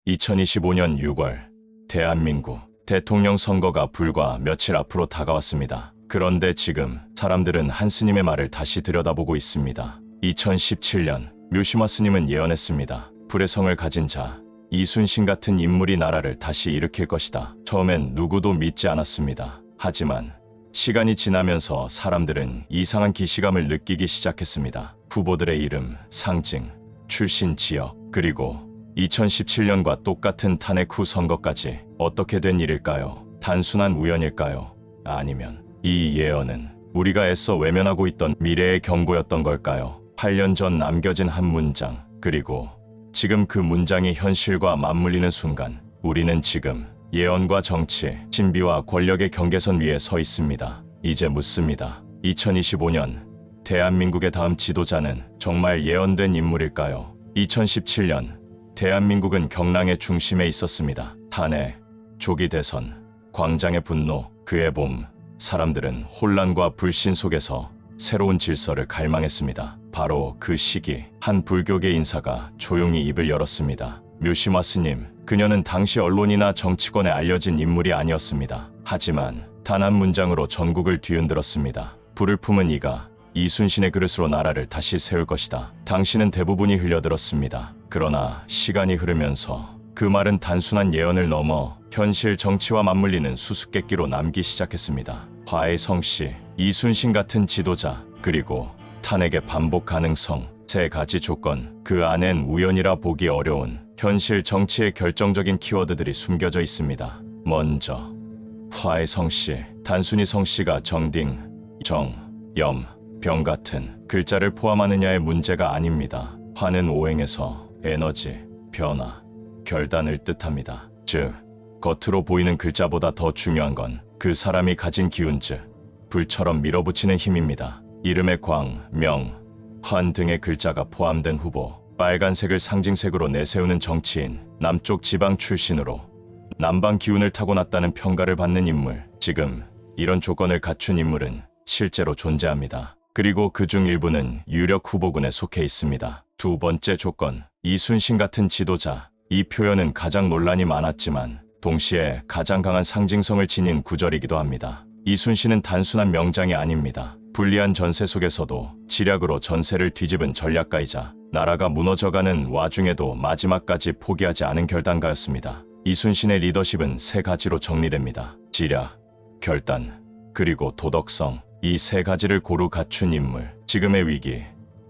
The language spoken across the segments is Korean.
2025년 6월 대한민국 대통령 선거가 불과 며칠 앞으로 다가왔습니다. 그런데 지금 사람들은 한 스님의 말을 다시 들여다보고 있습니다. 2017년 묘시마 스님은 예언했습니다. 불의 성을 가진 자 이순신 같은 인물이 나라를 다시 일으킬 것이다. 처음엔 누구도 믿지 않았습니다. 하지만 시간이 지나면서 사람들은 이상한 기시감을 느끼기 시작했습니다. 후보들의 이름, 상징, 출신 지역, 그리고 2017년과 똑같은 탄핵 후 선거까지 어떻게 된 일일까요? 단순한 우연일까요? 아니면 이 예언은 우리가 애써 외면하고 있던 미래의 경고였던 걸까요? 8년 전 남겨진 한 문장, 그리고 지금 그 문장이 현실과 맞물리는 순간 우리는 지금 예언과 정치, 신비와 권력의 경계선 위에 서 있습니다. 이제 묻습니다. 2025년 대한민국의 다음 지도자는 정말 예언된 인물일까요? 2017년 대한민국은 경랑의 중심에 있었습니다. 탄핵, 조기 대선, 광장의 분노, 그의 봄, 사람들은 혼란과 불신 속에서 새로운 질서를 갈망했습니다. 바로 그 시기, 한 불교계 인사가 조용히 입을 열었습니다. 묘시마 스님, 그녀는 당시 언론이나 정치권에 알려진 인물이 아니었습니다. 하지만 단 한 문장으로 전국을 뒤흔들었습니다. 불을 품은 이가 이순신의 그릇으로 나라를 다시 세울 것이다. 당시는 대부분이 흘려들었습니다. 그러나 시간이 흐르면서 그 말은 단순한 예언을 넘어 현실 정치와 맞물리는 수수께끼로 남기 시작했습니다. 화의 성씨, 이순신 같은 지도자, 그리고 탄핵의 반복 가능성, 세 가지 조건, 그 안엔 우연이라 보기 어려운 현실 정치의 결정적인 키워드들이 숨겨져 있습니다. 먼저 화의 성씨, 단순히 성씨가 정딩, 정, 염, 병 같은 글자를 포함하느냐의 문제가 아닙니다. 화는 오행에서 에너지, 변화, 결단을 뜻합니다. 즉, 겉으로 보이는 글자보다 더 중요한 건 그 사람이 가진 기운, 즉 불처럼 밀어붙이는 힘입니다. 이름에 광, 명, 환 등의 글자가 포함된 후보, 빨간색을 상징색으로 내세우는 정치인, 남쪽 지방 출신으로 남방 기운을 타고났다는 평가를 받는 인물, 지금 이런 조건을 갖춘 인물은 실제로 존재합니다. 그리고 그중 일부는 유력 후보군에 속해 있습니다. 두 번째 조건, 이순신 같은 지도자. 이 표현은 가장 논란이 많았지만 동시에 가장 강한 상징성을 지닌 구절이기도 합니다. 이순신은 단순한 명장이 아닙니다. 불리한 전세 속에서도 지략으로 전세를 뒤집은 전략가이자 나라가 무너져가는 와중에도 마지막까지 포기하지 않은 결단가였습니다. 이순신의 리더십은 세 가지로 정리됩니다. 지략, 결단, 그리고 도덕성. 이 세 가지를 고루 갖춘 인물. 지금의 위기,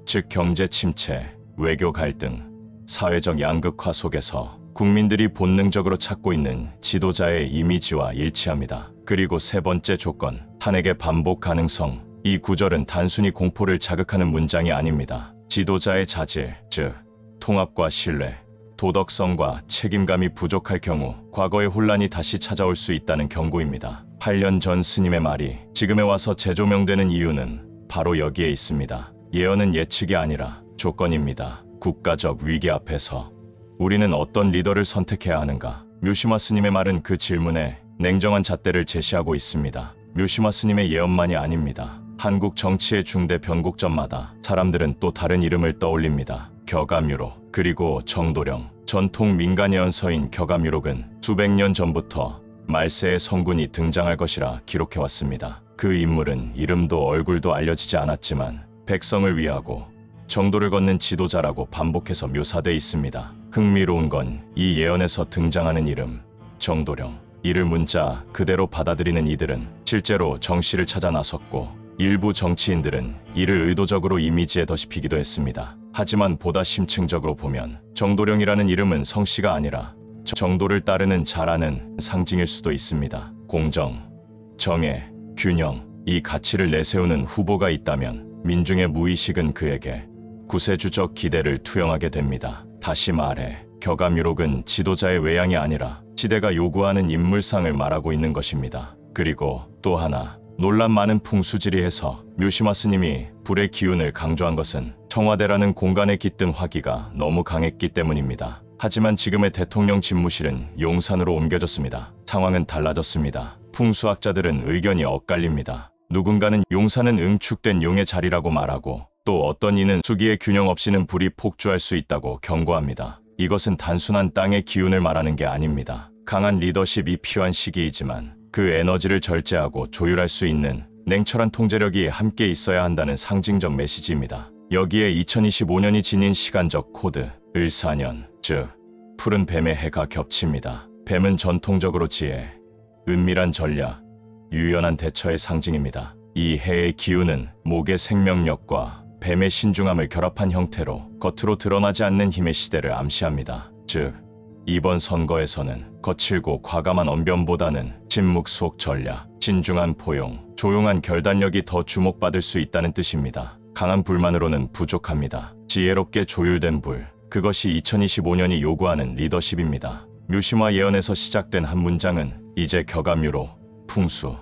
즉 경제 침체, 외교 갈등, 사회적 양극화 속에서 국민들이 본능적으로 찾고 있는 지도자의 이미지와 일치합니다. 그리고 세 번째 조건, 탄핵의 반복 가능성. 이 구절은 단순히 공포를 자극하는 문장이 아닙니다. 지도자의 자질, 즉 통합과 신뢰, 도덕성과 책임감이 부족할 경우 과거의 혼란이 다시 찾아올 수 있다는 경고입니다. 8년 전 스님의 말이 지금에 와서 재조명되는 이유는 바로 여기에 있습니다. 예언은 예측이 아니라 조건입니다. 국가적 위기 앞에서 우리는 어떤 리더를 선택해야 하는가? 묘시마 스님의 말은 그 질문에 냉정한 잣대를 제시하고 있습니다. 묘시마 스님의 예언만이 아닙니다. 한국 정치의 중대 변곡점마다 사람들은 또 다른 이름을 떠올립니다. 격암유록, 그리고 정도령. 전통 민간 예언서인 격암유록은 수백 년 전부터 말세의 성군이 등장할 것이라 기록해왔습니다. 그 인물은 이름도 얼굴도 알려지지 않았지만 백성을 위하고 정도를 걷는 지도자라고 반복해서 묘사돼 있습니다. 흥미로운 건 이 예언에서 등장하는 이름, 정도령. 이를 문자 그대로 받아들이는 이들은 실제로 정씨를 찾아 나섰고 일부 정치인들은 이를 의도적으로 이미지에 덧입히기도 했습니다. 하지만 보다 심층적으로 보면 정도령이라는 이름은 성씨가 아니라 정도를 따르는 자라는 상징일 수도 있습니다. 공정, 정의, 균형, 이 가치를 내세우는 후보가 있다면 민중의 무의식은 그에게 구세주적 기대를 투영하게 됩니다. 다시 말해 격암유록은 지도자의 외양이 아니라 시대가 요구하는 인물상을 말하고 있는 것입니다. 그리고 또 하나, 논란 많은 풍수지리에서 묘시마 스님이 불의 기운을 강조한 것은 청와대라는 공간에 깃든 화기가 너무 강했기 때문입니다. 하지만 지금의 대통령 집무실은 용산으로 옮겨졌습니다. 상황은 달라졌습니다. 풍수학자들은 의견이 엇갈립니다. 누군가는 용산은 응축된 용의 자리라고 말하고 또 어떤 이는 수기의 균형 없이는 불이 폭주할 수 있다고 경고합니다. 이것은 단순한 땅의 기운을 말하는 게 아닙니다. 강한 리더십이 필요한 시기이지만 그 에너지를 절제하고 조율할 수 있는 냉철한 통제력이 함께 있어야 한다는 상징적 메시지입니다. 여기에 2025년이 지닌 시간적 코드, 을사년, 즉 푸른 뱀의 해가 겹칩니다. 뱀은 전통적으로 지혜, 은밀한 전략, 유연한 대처의 상징입니다. 이 해의 기운은 목의 생명력과 뱀의 신중함을 결합한 형태로 겉으로 드러나지 않는 힘의 시대를 암시합니다. 즉, 이번 선거에서는 거칠고 과감한 언변보다는 침묵 속 전략, 진중한 포용, 조용한 결단력이 더 주목받을 수 있다는 뜻입니다. 강한 불만으로는 부족합니다. 지혜롭게 조율된 불, 그것이 2025년이 요구하는 리더십입니다. 묘심화 예언에서 시작된 한 문장은 이제 격암유로, 풍수,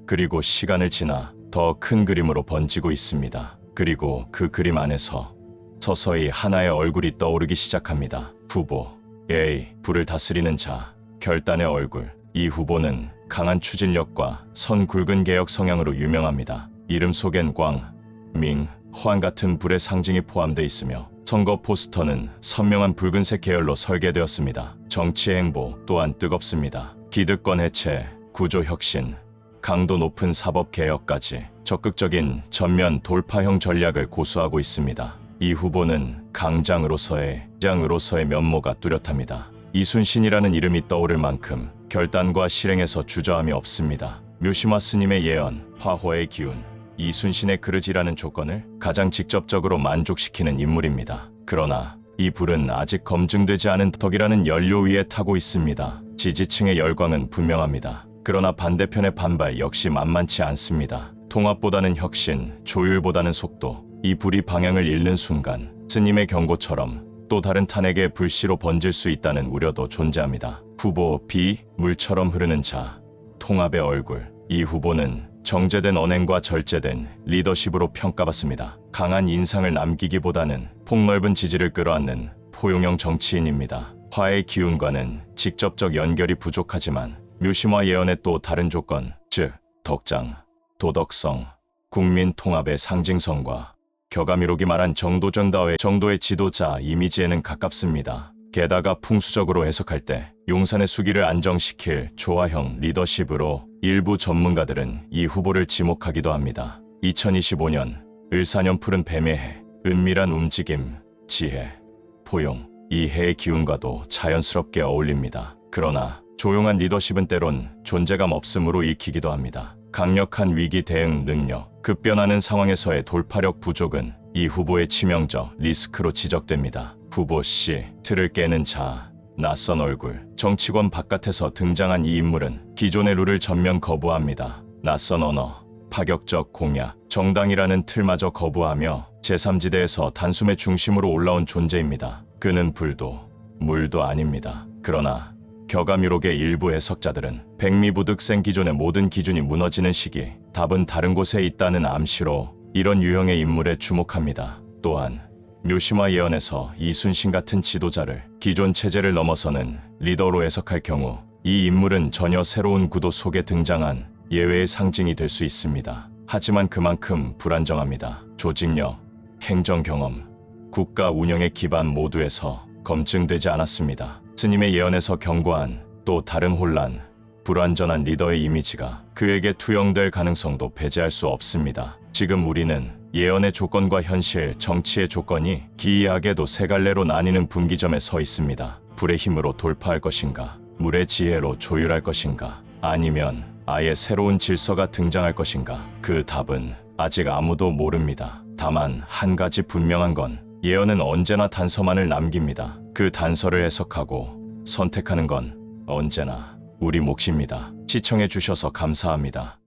그리고 시간을 지나 더 큰 그림으로 번지고 있습니다. 그리고 그 그림 안에서 서서히 하나의 얼굴이 떠오르기 시작합니다. 후보 A, 불을 다스리는 자, 결단의 얼굴. 이 후보는 강한 추진력과 선 굵은 개혁 성향으로 유명합니다. 이름 속엔 광, 밍, 화환 같은 불의 상징이 포함되어 있으며 선거 포스터는 선명한 붉은색 계열로 설계되었습니다. 정치 행보 또한 뜨겁습니다. 기득권 해체, 구조 혁신, 강도 높은 사법 개혁까지 적극적인 전면 돌파형 전략을 고수하고 있습니다. 이 후보는 강장으로서의 면모가 뚜렷합니다. 이순신이라는 이름이 떠오를 만큼 결단과 실행에서 주저함이 없습니다. 묘심화 스님의 예언, 화호의 기운, 이순신의 그릇이라는 조건을 가장 직접적으로 만족시키는 인물입니다. 그러나 이 불은 아직 검증되지 않은 덕이라는 연료 위에 타고 있습니다. 지지층의 열광은 분명합니다. 그러나 반대편의 반발 역시 만만치 않습니다. 통합보다는 혁신, 조율보다는 속도. 이 불이 방향을 잃는 순간 스님의 경고처럼 또 다른 탄핵의 불씨로 번질 수 있다는 우려도 존재합니다. 후보 B, 물처럼 흐르는 자, 통합의 얼굴. 이 후보는 정제된 언행과 절제된 리더십으로 평가받습니다. 강한 인상을 남기기보다는 폭넓은 지지를 끌어안는 포용형 정치인입니다. 화의 기운과는 직접적 연결이 부족하지만 묘심화 예언의 또 다른 조건, 즉 덕장, 도덕성, 국민 통합의 상징성과 격암이록이 말한 정도의 지도자 이미지에는 가깝습니다. 게다가 풍수적으로 해석할 때 용산의 수기를 안정시킬 조화형 리더십으로 일부 전문가들은 이 후보를 지목하기도 합니다. 2025년 을사년 푸른 뱀의 해, 은밀한 움직임, 지혜, 포용. 이 해의 기운과도 자연스럽게 어울립니다. 그러나 조용한 리더십은 때론 존재감 없음으로 읽히기도 합니다. 강력한 위기 대응 능력, 급변하는 상황에서의 돌파력 부족은 이 후보의 치명적 리스크로 지적됩니다. 후보 C, 틀을 깨는 자, 낯선 얼굴. 정치권 바깥에서 등장한 이 인물은 기존의 룰을 전면 거부합니다. 낯선 언어, 파격적 공약, 정당이라는 틀마저 거부하며 제3지대에서 단숨에 중심으로 올라온 존재입니다. 그는 불도, 물도 아닙니다. 그러나 격암유록의 일부 해석자들은 백미부득생 기존의 모든 기준이 무너지는 시기, 답은 다른 곳에 있다는 암시로 이런 유형의 인물에 주목합니다. 또한 묘심화 예언에서 이순신 같은 지도자를 기존 체제를 넘어서는 리더로 해석할 경우 이 인물은 전혀 새로운 구도 속에 등장한 예외의 상징이 될 수 있습니다. 하지만 그만큼 불안정합니다. 조직력, 행정 경험, 국가 운영의 기반 모두에서 검증되지 않았습니다. 스님의 예언에서 경고한 또 다른 혼란, 불완전한 리더의 이미지가 그에게 투영될 가능성도 배제할 수 없습니다. 지금 우리는 예언의 조건과 현실, 정치의 조건이 기이하게도 세 갈래로 나뉘는 분기점에 서 있습니다. 불의 힘으로 돌파할 것인가? 물의 지혜로 조율할 것인가? 아니면 아예 새로운 질서가 등장할 것인가? 그 답은 아직 아무도 모릅니다. 다만 한 가지 분명한 건 예언은 언제나 단서만을 남깁니다. 그 단서를 해석하고 선택하는 건 언제나 우리 몫입니다. 시청해 주셔서 감사합니다.